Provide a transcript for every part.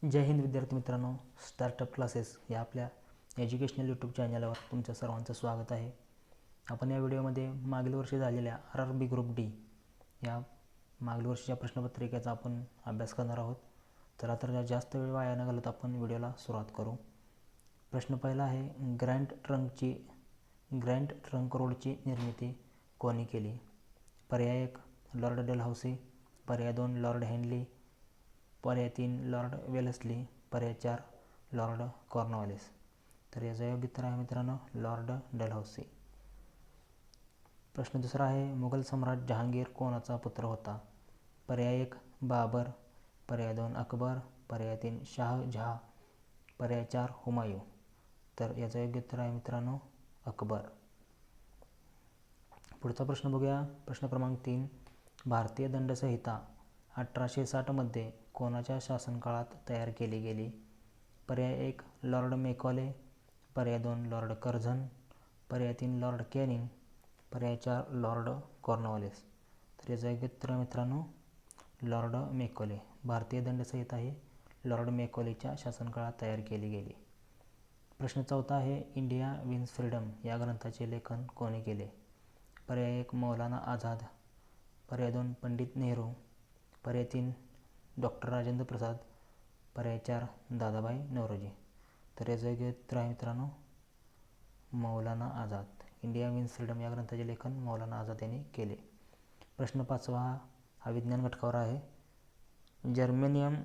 जय हिंद विद्यार्थी मित्रांनो, startup classes या आपल्या एज्युकेशनल यूट्यूब चॅनलवर तुमच्या सर्वांचं स्वागत आहे. आपण या व्हिडिओमध्ये मागील वर्षी झालेल्या RRB ग्रुप डी या मागील वर्षीच्या प्रश्नपत्रिकेचा आपण अभ्यास करणार आहोत. तर जास्त वेळ वाया न घालवता आपण व्हिडिओला सुरुवात करू. प्रश्न पहिला आहे, ग्रँड ट्रंक रोडची निर्मिती कोणी केली? पर्याय 1 लॉर्ड डेलहौसी, पर्याय 2 लॉर्ड हेनली, पर्याय 3 लॉर्ड वेल्सली, पर्याय 4 लॉर्ड कॉर्नवालिस. तर याचा योग्य उत्तर आहे मित्रांनो लॉर्ड डेलहौसी. प्रश्न दुसरा आहे, मुघल सम्राट जहांगीर कोणाचा पुत्र होता? पर्याय 1 बाबर, पर्याय 2 अकबर, पर्याय 3 शाहजहा, पर्याय 4 हुमायूं. तर याचा योग्य उत्तर आहे मित्रांनो अकबर. पुढचा प्रश्न बघूया. प्रश्न क्रमांक 3, भारतीय दंडसंहिता 1860 मध्ये कोणाच्या शासनकाळात तयार केली गेली? पर्याय 1 लॉर्ड मेकॉले, पर्याय 2 लॉर्ड कर्झन, पर्याय 3 लॉर्ड कॅनिंग, पर्याय 4 लॉर्ड कॉर्नवालिस. तर याचं योग्य उत्तर मित्रांनो लॉर्ड मेकॉले. भारतीय दंडसंहिता ही लॉर्ड मेकॉलेच्या शासनकाळात तयार केली गेली. प्रश्न चौथा आहे, इंडिया विन्स फ्रीडम या ग्रंथाचे लेखन कोणी केले? पर्याय 1 मौलाना आझाद, पर्याय 2 पंडित नेहरू, पर्याय 3 डॉक्टर राजेंद्र प्रसाद, पर्याय 4 दादाभाई नौरोजी. तर याचं योग्य उत्तर आहे मित्रांनो Maulana Azad. India wins freedom या ग्रंथाचे लेखन मौलाना आझाद यांनी केले. प्रश्न 5वा हा विज्ञान घटकावर आहे. जर्मेनियम,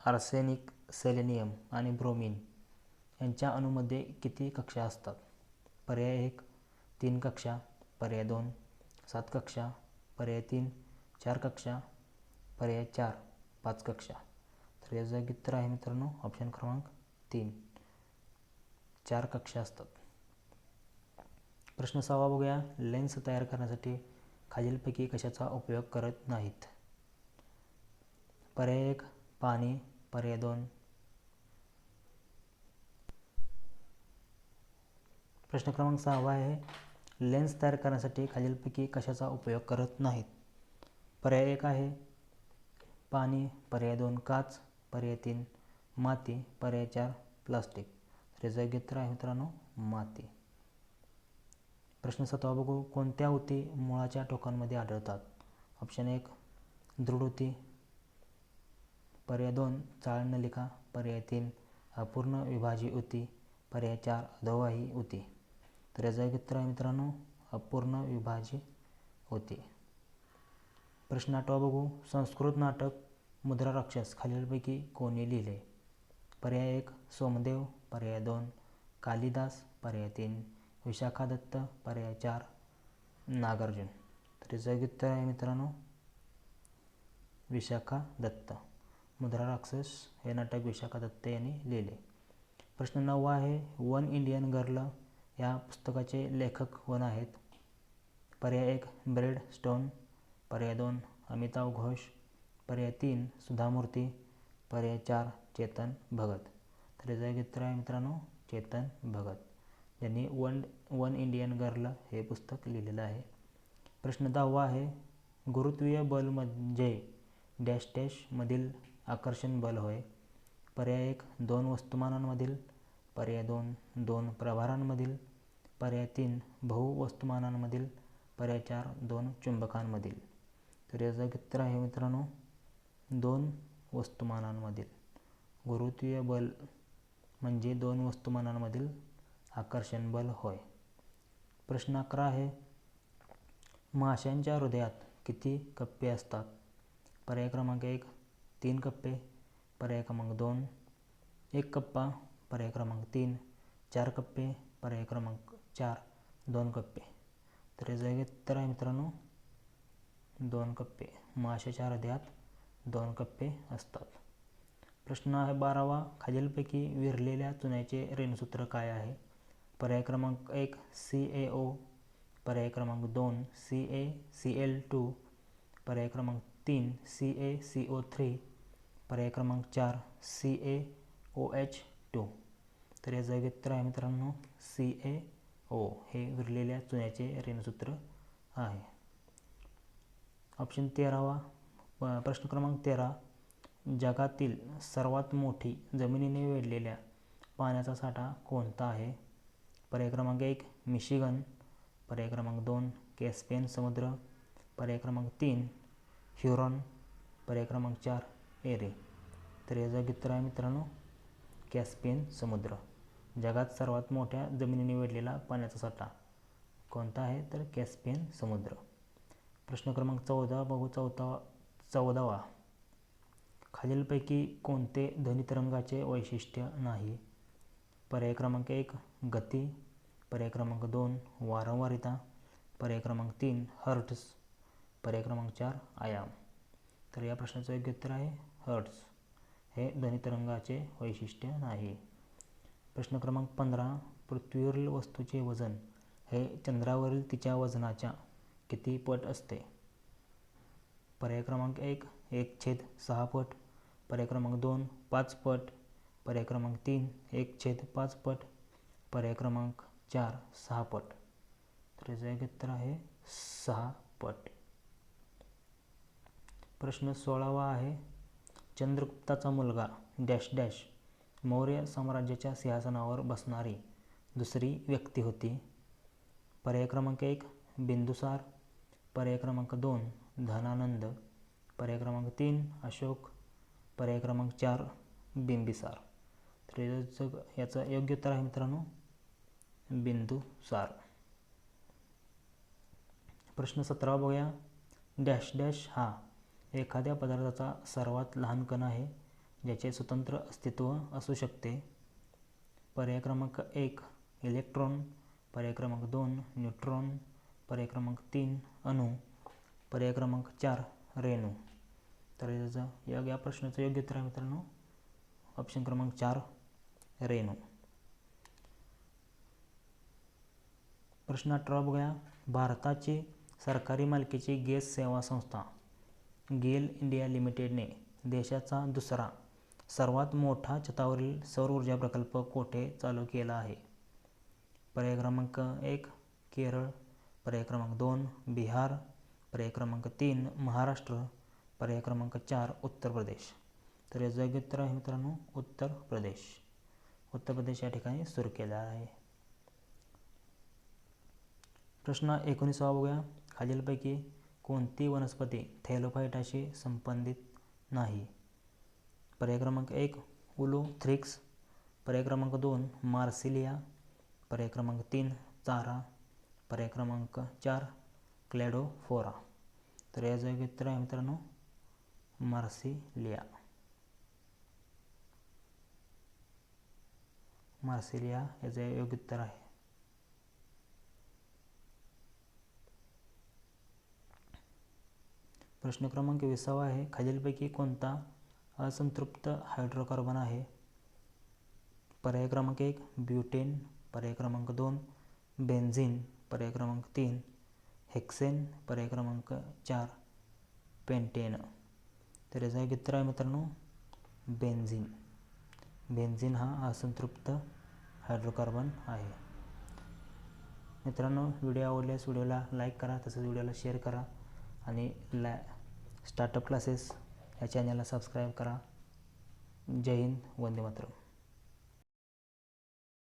आर्सेनिक, सेलेनियम आणि ब्रोमिन यांच्या अणूमध्ये किती कक्षा असतात? पर्याय 1 3 कक्षा, पर्याय 2 7 कक्षा, पर्याय 3 4 कक्षा, पर्याय 4 5 कक्षा. तर याचं योग्य उत्तर आहे मित्रांनो ऑप्शन क्रमांक 3 4 कक्षा असतात. प्रश्न 6वा बघूया. लेन्स तयार करण्यासाठी खालीलपैकी कशाचा उपयोग करत नाहीत? पर्याय 1 पाणी, पर्याय 2 प्रश्न क्रमांक 6वा आहे, लेन्स तयार करण्यासाठी खालीलपैकी कशाचा उपयोग करत नाहीत? पर्याय 1 आहे पाणी, पर्याय 2 काच, पर्याय 3 माती, पर्याय 4 प्लास्टिक. तर याचं योग्य उत्तर आहे मित्रांनो माती. प्रश्न 7वा बघू. कोणत्या ऊती मुळाच्या टोकांमध्ये आढळतात? ऑप्शन 1 दृढ ऊती, पर्याय 2 चाळ नलिका, पर्याय 3 अपूर्ण विभाजी ऊती, पर्याय 4 अधोवाही ऊती. तर याचं योग्य उत्तर आहे मित्रांनो अपूर्ण विभाजी ऊती. प्रश्न 8वा बघू. संस्कृत नाटक मुद्रा राक्षस खालीलपैकी कोणी लिहिले? पर्याय 1 सोमदेव, पर्याय 2 कालिदास, पर्याय 3 विशाखा दत्त, पर्याय 4 नागार्जुन. तर याचं योग्य उत्तर आहे मित्रांनो विशाखा दत्त. मुद्रा राक्षस हे नाटक विशाखा दत्त यांनी लिहिले. प्रश्न 9वा आहे, वन इंडियन गर्ल या पुस्तकाचे लेखक कोण आहेत? पर्याय 1 ब्रेड स्टोन, पर्याय 2 अमिताभ घोष, पर्याय 3 सुधा मूर्ती, पर्याय 4 चेतन भगत. तर याचं योग्य उत्तर आहे मित्रांनो चेतन भगत, ज्यांनी वन इंडियन गर्ल हे पुस्तक लिहिलेलं आहे. प्रश्न 10वा आहे, गुरुत्वीय बल म्हणजे डॅश डॅश मधील आकर्षण बल होय? पर्याय 1 2 वस्तुमानांमधील, पर्याय 2 2 प्रभारांमधील, पर्याय 3 बहुवस्तुमानांमधील, पर्याय 4 2 चुंबकांमधील. तर याचं उत्तर आहे मित्रांनो 2 वस्तुमानांमधील. गुरुत्वीय बल म्हणजे 2 वस्तुमानांमधील आकर्षण बल होय. प्रश्न 11 आहे, माशांच्या हृदयात किती कप्पे असतात? पर्याय क्रमांक 1 3 कप्पे, पर्याय क्रमांक 2 1 कप्पा, पर्याय क्रमांक 3 4 कप्पे, पर्याय क्रमांक 4 2 कप्पे. तर याचं उत्तर आहे मित्रांनो 2 कप्पे. माशाच्या हृदयात 2 कप्पे असतात. प्रश्न आहे 12वा, खालीलपैकी विरलेल्या चुन्याचे रेणूसूत्र काय आहे? पर्याय क्रमांक 1 CaO, पर्याय क्रमांक 2 CaCl2, पर्याय क्रमांक 3 CaCO3, पर्याय क्रमांक 4 CaOH2. तर याचं उत्तर आहे मित्रांनो CaO हे विरलेल्या चुन्याचे रेणूसूत्र आहे. ऑप्शन 13वा प्रश्न क्रमांक 13, जगातील सर्वात मोठी जमिनीने वेढलेल्या पाण्याचा साठा कोणता आहे? पर्याय क्रमांक 1 मिशिगन, पर्याय क्रमांक 2 कॅस्पियन समुद्र, पर्याय क्रमांक 3 ह्युरॉन, पर्याय क्रमांक 4 एरे. तर याचं उत्तर आहे मित्रांनो कॅस्पियन समुद्र. जगात सर्वात मोठ्या जमिनीने वेढलेला पाण्याचा साठा कोणता आहे? तर कॅस्पियन समुद्र. प्रश्न क्रमांक 14 बघू. 14वा. खालीलपैकी कोणते ध्वनितरंगाचे वैशिष्ट्य नाही? पर्याय क्रमांक 1 गती, पर्याय क्रमांक 2 वारंवारिता, पर्याय क्रमांक 3 हर्ट्झ, पर्याय क्रमांक 4 आयाम. तर या प्रश्नाचं योग्य उत्तर आहे हर्ट्झ. हे ध्वनितरंगाचे वैशिष्ट्य नाही. प्रश्न क्रमांक 15. पृथ्वीवरील वस्तूचे वजन हे चंद्रावरील तिच्या वजनाच्या किती पट असते? पर्याय क्रमांक 1 1/6 पट, पर्याय क्रमांक 2 5 पट, पर्याय क्रमांक 3 1/5 पट, पर्याय क्रमांक 4 6 पट. तर याचं योग्य उत्तर आहे 6 पट. प्रश्न 16वा आहे. चंद्रगुप्ताचा मुलगा डॅश डॅश मौर्य साम्राज्याच्या सिंहासनावर बसणारी दुसरी व्यक्ती होती? पर्याय क्रमांक 1 बिंदुसार, पर्याय क्रमांक 2 धनानंद, पर्याय क्रमांक 3 अशोक, पर्याय क्रमांक 4 बिंबिसार. तर याचं योग्य उत्तर आहे मित्रांनो बिंदुसार. प्रश्न 17 बघूया. डॅश डॅश हा एखाद्या पदार्थाचा सर्वात लहान कण आहे ज्याचे स्वतंत्र अस्तित्व असू शकते? पर्याय क्रमांक 1 इलेक्ट्रॉन, पर्याय क्रमांक 2 न्यूट्रॉन, पर्याय क्रमांक 3 अणू, पर्याय क्रमांक 4 रेणू. तर या प्रश्नाचं योग्य उत्तर आहे मित्रांनो ऑप्शन क्रमांक 4 रेणू. प्रश्न 18 बघूया. भारताची सरकारी मालकीची गॅस सेवा संस्था गेल इंडिया लिमिटेडने देशाचा दुसरा सर्वात मोठा छतावरील सौर ऊर्जा प्रकल्प कोठे चालू केला आहे? पर्याय क्रमांक 1 केरळ, पर्याय क्रमांक 2 बिहार, पर्याय क्रमांक 3 महाराष्ट्र, पर्याय क्रमांक 4 उत्तर प्रदेश. तर याचं योग्य उत्तर आहे मित्रांनो उत्तर प्रदेश. उत्तर प्रदेश या ठिकाणी सुरू केला आहे. प्रश्न 19 बघूया. खालीलपैकी कोणती वनस्पती थॅलोफायटाशी संबंधित नाही? पर्याय क्रमांक 1 उलोथ्रिक्स, पर्याय क्रमांक 2 मार्सिलिया, पर्याय क्रमांक 3 चारा, पर्याय क्रमांक 4 क्लॅडोफोरा. तर याचं योग्य उत्तर आहे मित्रांनो मार्सिलिया. मार्सिलिया याचं योग्य उत्तर आहे. प्रश्न क्रमांक 20 आहे. खालीलपैकी कोणता असंतृप्त हायड्रोकार्बन आहे? पर्याय क्रमांक 1 ब्युटेन, पर्याय क्रमांक 2 बेन्झीन, पर्याय क्रमांक 3 हेक्सेन, पर्याय क्रमांक 4 पेंटेन. तर याचं योग्य उत्तर आहे मित्रांनो बेन्झीन. बेन्झीन हा असंतृप्त हायड्रोकार्बन आहे. मित्रांनो व्हिडिओ आवडल्यास व्हिडिओला लाईक करा, तसंच व्हिडिओला शेअर करा आणि स्टार्टअप क्लासेस या चॅनलला सबस्क्राईब करा. जय हिंद, वंदे मातरम.